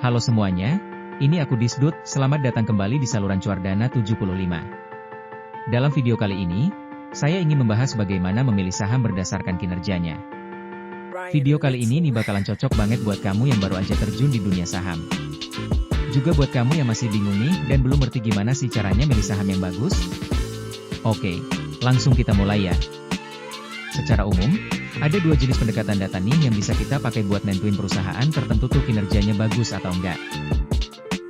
Halo semuanya, ini aku Disdut, selamat datang kembali di saluran Cuardana 75. Dalam video kali ini, saya ingin membahas bagaimana memilih saham berdasarkan kinerjanya. Video kali ini nih bakalan cocok banget buat kamu yang baru aja terjun di dunia saham. Juga buat kamu yang masih bingung nih dan belum ngerti gimana sih caranya milih saham yang bagus. Oke, langsung kita mulai ya. Secara umum, ada dua jenis pendekatan data nih yang bisa kita pakai buat nentuin perusahaan tertentu tuh kinerjanya bagus atau enggak.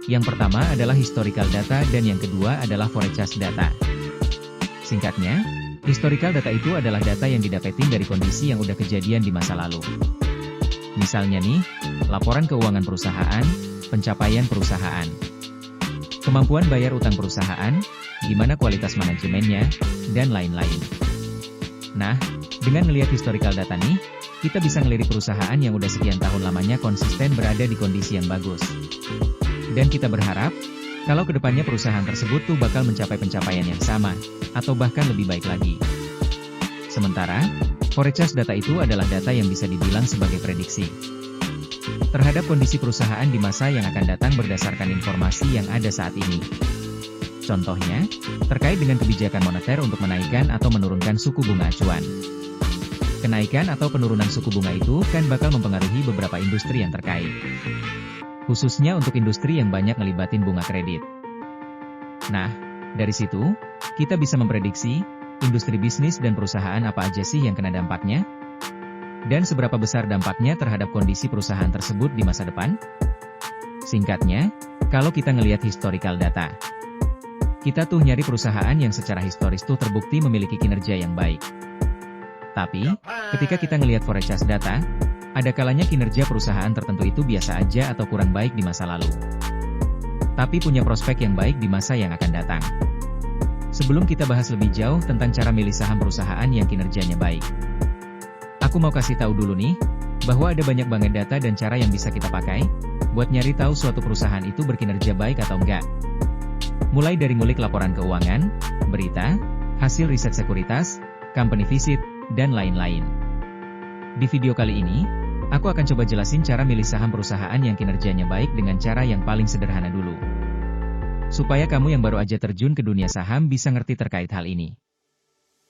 Yang pertama adalah historical data dan yang kedua adalah forecast data. Singkatnya, historical data itu adalah data yang didapetin dari kondisi yang udah kejadian di masa lalu. Misalnya nih, laporan keuangan perusahaan, pencapaian perusahaan, kemampuan bayar utang perusahaan, gimana kualitas manajemennya, dan lain-lain. Nah, dengan melihat historical data nih, kita bisa ngelirik perusahaan yang udah sekian tahun lamanya konsisten berada di kondisi yang bagus. Dan kita berharap, kalau kedepannya perusahaan tersebut tuh bakal mencapai pencapaian yang sama, atau bahkan lebih baik lagi. Sementara, forecast data itu adalah data yang bisa dibilang sebagai prediksi terhadap kondisi perusahaan di masa yang akan datang berdasarkan informasi yang ada saat ini. Contohnya, terkait dengan kebijakan moneter untuk menaikkan atau menurunkan suku bunga acuan. Kenaikan atau penurunan suku bunga itu kan bakal mempengaruhi beberapa industri yang terkait. Khususnya untuk industri yang banyak ngelibatin bunga kredit. Nah, dari situ, kita bisa memprediksi, industri bisnis dan perusahaan apa aja sih yang kena dampaknya? Dan seberapa besar dampaknya terhadap kondisi perusahaan tersebut di masa depan? Singkatnya, kalau kita ngelihat historical data, kita tuh nyari perusahaan yang secara historis tuh terbukti memiliki kinerja yang baik. Tapi, ketika kita ngelihat forecast data, ada kalanya kinerja perusahaan tertentu itu biasa aja atau kurang baik di masa lalu. Tapi punya prospek yang baik di masa yang akan datang. Sebelum kita bahas lebih jauh tentang cara milih saham perusahaan yang kinerjanya baik, aku mau kasih tahu dulu nih, bahwa ada banyak banget data dan cara yang bisa kita pakai, buat nyari tahu suatu perusahaan itu berkinerja baik atau enggak. Mulai dari ngulik laporan keuangan, berita, hasil riset sekuritas, company visit, dan lain-lain. Di video kali ini, aku akan coba jelasin cara milih saham perusahaan yang kinerjanya baik dengan cara yang paling sederhana dulu. Supaya kamu yang baru aja terjun ke dunia saham bisa ngerti terkait hal ini.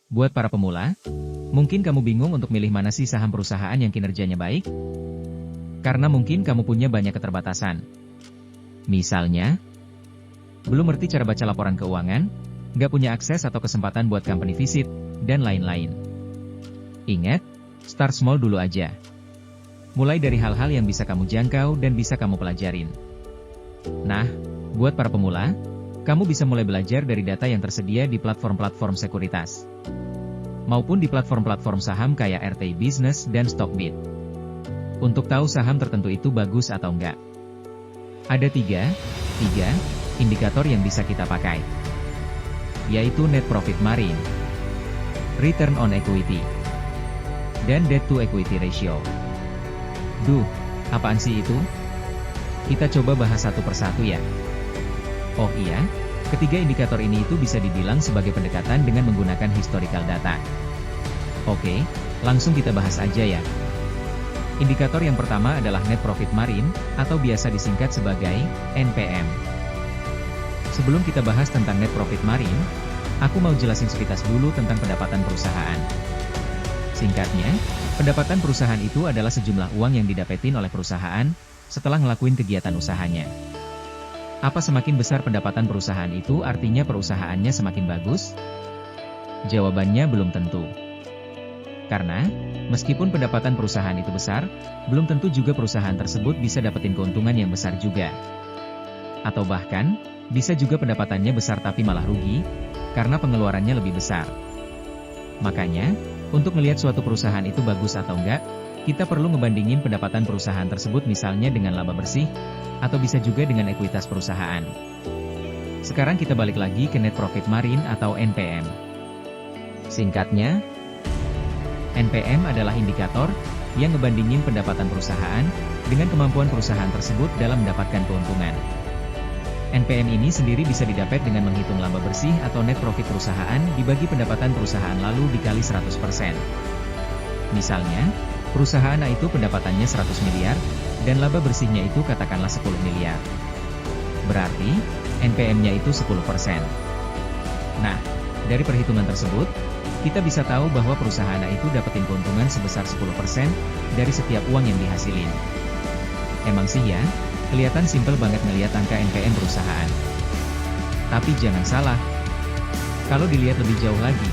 Buat para pemula, mungkin kamu bingung untuk milih mana sih saham perusahaan yang kinerjanya baik? Karena mungkin kamu punya banyak keterbatasan. Misalnya, belum ngerti cara baca laporan keuangan, nggak punya akses atau kesempatan buat company visit, dan lain-lain. Ingat, start small dulu aja. Mulai dari hal-hal yang bisa kamu jangkau dan bisa kamu pelajarin. Nah, buat para pemula, kamu bisa mulai belajar dari data yang tersedia di platform-platform sekuritas, maupun di platform-platform saham kayak RTI Business dan Stockbit. Untuk tahu saham tertentu itu bagus atau enggak. Ada tiga indikator yang bisa kita pakai, yaitu net profit margin, return on equity, dan debt to equity ratio. Duh, apaan sih itu? Kita coba bahas satu persatu ya. Oh iya, ketiga indikator ini itu bisa dibilang sebagai pendekatan dengan menggunakan historical data. Oke, langsung kita bahas aja ya. Indikator yang pertama adalah net profit margin, atau biasa disingkat sebagai NPM. Sebelum kita bahas tentang net profit margin, aku mau jelasin sekilas dulu tentang pendapatan perusahaan. Singkatnya, pendapatan perusahaan itu adalah sejumlah uang yang didapetin oleh perusahaan setelah ngelakuin kegiatan usahanya. Apa semakin besar pendapatan perusahaan itu artinya perusahaannya semakin bagus? Jawabannya belum tentu. Karena, meskipun pendapatan perusahaan itu besar, belum tentu juga perusahaan tersebut bisa dapetin keuntungan yang besar juga. Atau bahkan, bisa juga pendapatannya besar tapi malah rugi, karena pengeluarannya lebih besar. Makanya, untuk melihat suatu perusahaan itu bagus atau enggak, kita perlu ngebandingin pendapatan perusahaan tersebut misalnya dengan laba bersih, atau bisa juga dengan ekuitas perusahaan. Sekarang kita balik lagi ke net profit margin atau NPM. Singkatnya, NPM adalah indikator yang ngebandingin pendapatan perusahaan dengan kemampuan perusahaan tersebut dalam mendapatkan keuntungan. NPM ini sendiri bisa didapat dengan menghitung laba bersih atau net profit perusahaan dibagi pendapatan perusahaan lalu dikali 100%. Misalnya, perusahaan A itu pendapatannya 100 miliar, dan laba bersihnya itu katakanlah 10 miliar. Berarti, NPM-nya itu 10%. Nah, dari perhitungan tersebut, kita bisa tahu bahwa perusahaan A itu dapetin keuntungan sebesar 10% dari setiap uang yang dihasilin. Emang sih ya, kelihatan simpel banget ngelihat angka NPM perusahaan. Tapi jangan salah. Kalau dilihat lebih jauh lagi,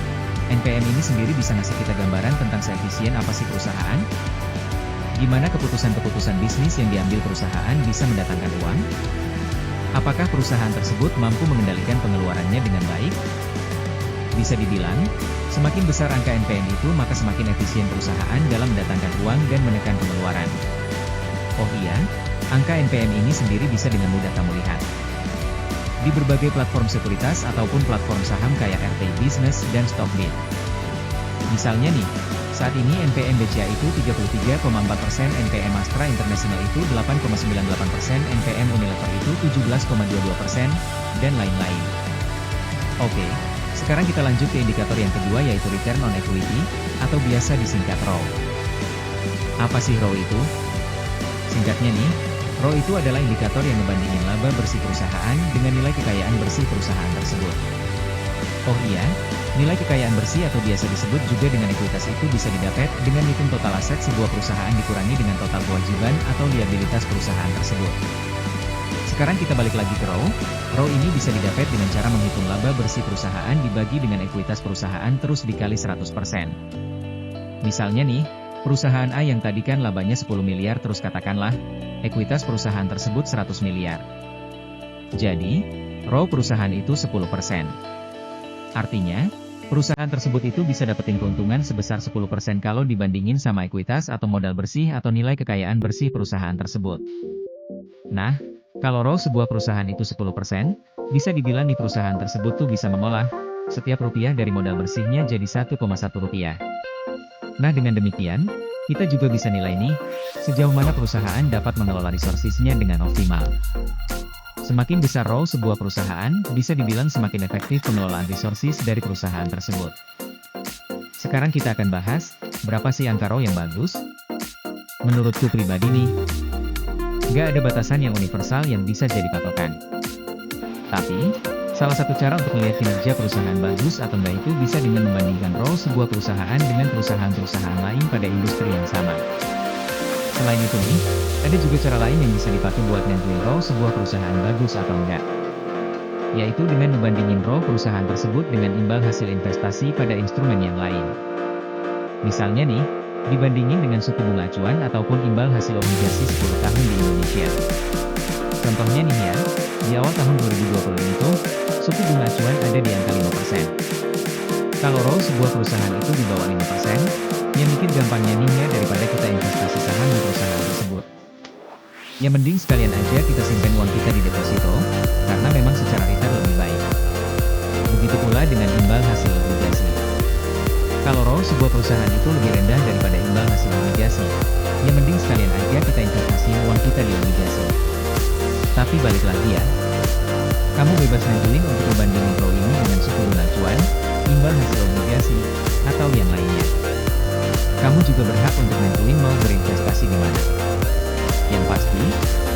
NPM ini sendiri bisa ngasih kita gambaran tentang seefisien apa sih perusahaan? Gimana keputusan-keputusan bisnis yang diambil perusahaan bisa mendatangkan uang? Apakah perusahaan tersebut mampu mengendalikan pengeluarannya dengan baik? Bisa dibilang, semakin besar angka NPM itu maka semakin efisien perusahaan dalam mendatangkan uang dan menekan pengeluaran. Oh iya, angka NPM ini sendiri bisa dengan mudah kamu lihat di berbagai platform sekuritas ataupun platform saham kayak RTI Business dan Stockbit. Misalnya nih, saat ini NPM BCA itu 33,4%, NPM Astra International itu 8,98%, NPM Unilever itu 17,22%, dan lain-lain. Oke, sekarang kita lanjut ke indikator yang kedua yaitu Return on Equity, atau biasa disingkat ROE. Apa sih ROE itu? Singkatnya nih, ROE itu adalah indikator yang membandingin laba bersih perusahaan dengan nilai kekayaan bersih perusahaan tersebut. Oh iya, nilai kekayaan bersih atau biasa disebut juga dengan ekuitas itu bisa didapat dengan hitung total aset sebuah perusahaan dikurangi dengan total kewajiban atau liabilitas perusahaan tersebut. Sekarang kita balik lagi ke ROE. ROE ini bisa didapat dengan cara menghitung laba bersih perusahaan dibagi dengan ekuitas perusahaan terus dikali 100%. Misalnya nih, perusahaan A yang tadi kan labanya 10 miliar terus katakanlah, ekuitas perusahaan tersebut 100 miliar. Jadi, ROE perusahaan itu 10%. Artinya, perusahaan tersebut itu bisa dapetin keuntungan sebesar 10% kalau dibandingin sama ekuitas atau modal bersih atau nilai kekayaan bersih perusahaan tersebut. Nah, kalau ROE sebuah perusahaan itu 10%, bisa dibilang nih perusahaan tersebut tuh bisa mengolah setiap rupiah dari modal bersihnya jadi 1,1 rupiah. Nah dengan demikian, kita juga bisa nilai nih, sejauh mana perusahaan dapat mengelola resources-nya dengan optimal. Semakin besar ROE sebuah perusahaan, bisa dibilang semakin efektif pengelolaan resources dari perusahaan tersebut. Sekarang kita akan bahas, berapa sih angka ROE yang bagus? Menurutku pribadi nih, nggak ada batasan yang universal yang bisa jadi patokan. Tapi, salah satu cara untuk melihat kinerja perusahaan bagus atau enggak itu bisa dengan membandingkan ROE sebuah perusahaan dengan perusahaan-perusahaan lain pada industri yang sama. Selain itu nih, ada juga cara lain yang bisa dipakai buat nentuin ROE sebuah perusahaan bagus atau enggak. Yaitu dengan membandingin ROE perusahaan tersebut dengan imbal hasil investasi pada instrumen yang lain. Misalnya nih, dibandingin dengan suku bunga acuan ataupun imbal hasil obligasi 10 tahun di Indonesia. Contohnya nih ya, di awal tahun 2020 itu, suku bunga acuan ada di angka 5%. Kalau ROE sebuah perusahaan itu di bawah 5%, ya mikir gampangnya nih ya daripada kita investasi saham di perusahaan tersebut. Ya mending sekalian aja kita simpen uang kita di deposito, karena memang secara return lebih baik. Begitu pula dengan imbal hasil obligasi. Kalau ROE sebuah perusahaan itu lebih rendah daripada imbal hasil obligasi, ya mending sekalian aja kita investasi uang kita di obligasi. Tapi balik lagi ya, kamu bebas nentuin untuk membandingin ROE ini dengan suku bunga acuan, imbal hasil obligasi, atau yang lainnya. Kamu juga berhak untuk nentuin mau berinvestasi di mana. Yang pasti,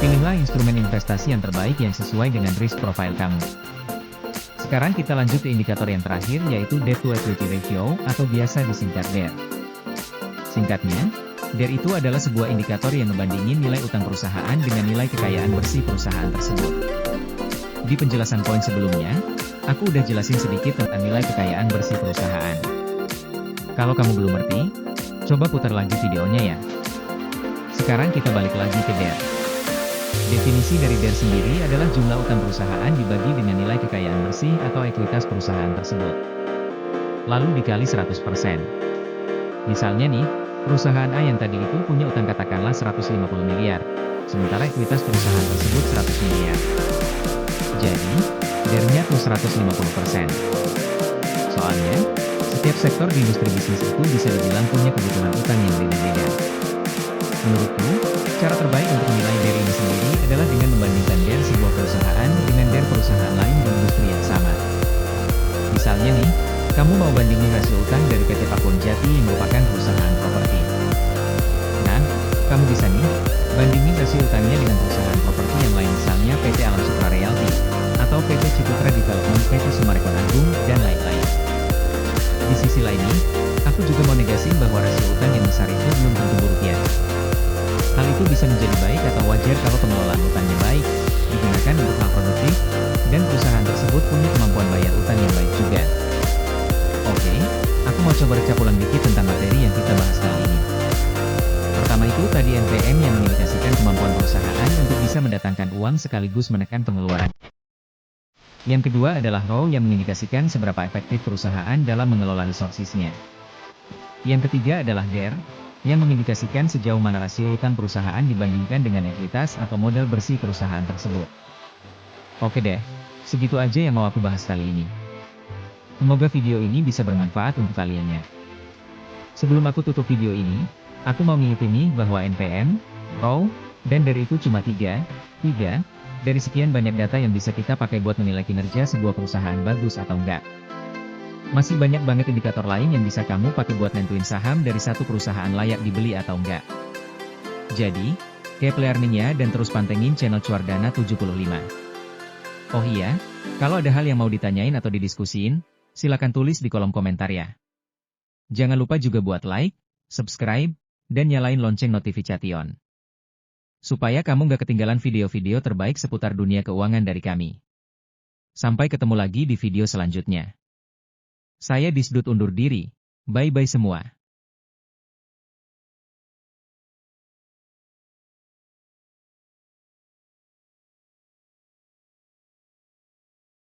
pilihlah instrumen investasi yang terbaik yang sesuai dengan risk profile kamu. Sekarang kita lanjut ke indikator yang terakhir yaitu Debt to Equity Ratio atau biasa disingkat DER. Singkatnya, DER itu adalah sebuah indikator yang membandingin nilai utang perusahaan dengan nilai kekayaan bersih perusahaan tersebut. Di penjelasan poin sebelumnya, aku udah jelasin sedikit tentang nilai kekayaan bersih perusahaan. Kalau kamu belum ngerti, coba putar lagi videonya ya. Sekarang kita balik lagi ke DER. Definisi dari DER sendiri adalah jumlah utang perusahaan dibagi dengan nilai kekayaan bersih atau ekuitas perusahaan tersebut. Lalu dikali 100%. Misalnya nih, perusahaan A yang tadi itu punya utang katakanlah 150 miliar, sementara ekuitas perusahaan tersebut 100 miliar. Jadi, DER-nya tuh 150%. Soalnya, setiap sektor di industri bisnis itu bisa dibilang punya kebutuhan utang yang beda-beda. Menurutku, cara terbaik untuk menilai DER ini sendiri adalah dengan membandingkan DER sebuah perusahaan dengan DER perusahaan lain di industri yang sama. Misalnya nih, kamu mau bandingin rasio utang dari PT Pakuwon Jati yang merupakan perusahaan properti. Nah, Kamu bisa nih, bandingin rasio utangnya dengan perusahaan properti yang lain misalnya PT Alam Supra Realty, atau PT Ciputra Development, PT Summarecon Agung, dan lain-lain. Di sisi lain nih, aku juga mau negasin bahwa rasio utang yang besar itu belum tentu buruk ya. Hal itu bisa menjadi baik atau wajar kalau pengelolaan utangnya baik, digunakan untuk hal produktif, dan perusahaan tersebut punya kemampuan bayar utang yang baik juga. Oke, aku mau coba recap ulang dikit tentang materi yang kita bahas kali ini. Pertama itu tadi NPM yang mengindikasikan kemampuan perusahaan untuk bisa mendatangkan uang sekaligus menekan pengeluaran. Yang kedua adalah ROE yang mengindikasikan seberapa efektif perusahaan dalam mengelola resources-nya. Yang ketiga adalah DER, yang mengindikasikan sejauh mana rasio utang perusahaan dibandingkan dengan ekuitas atau modal bersih perusahaan tersebut. Oke deh, segitu aja yang mau aku bahas kali ini. Semoga video ini bisa bermanfaat untuk kalian ya. Sebelum aku tutup video ini, aku mau ngingetin nih bahwa NPM, ROE, dan DER itu cuma 3 dari sekian banyak data yang bisa kita pakai buat menilai kinerja sebuah perusahaan bagus atau enggak. Masih banyak banget indikator lain yang bisa kamu pakai buat nentuin saham dari satu perusahaan layak dibeli atau enggak. Jadi, keep learning-nya dan terus pantengin channel Cuardana 75. Oh iya, kalau ada hal yang mau ditanyain atau didiskusiin, silakan tulis di kolom komentar ya. Jangan lupa juga buat like, subscribe, dan nyalain lonceng notifikasi, supaya kamu gak ketinggalan video-video terbaik seputar dunia keuangan dari kami. Sampai ketemu lagi di video selanjutnya. Saya Disdut undur diri, bye-bye semua.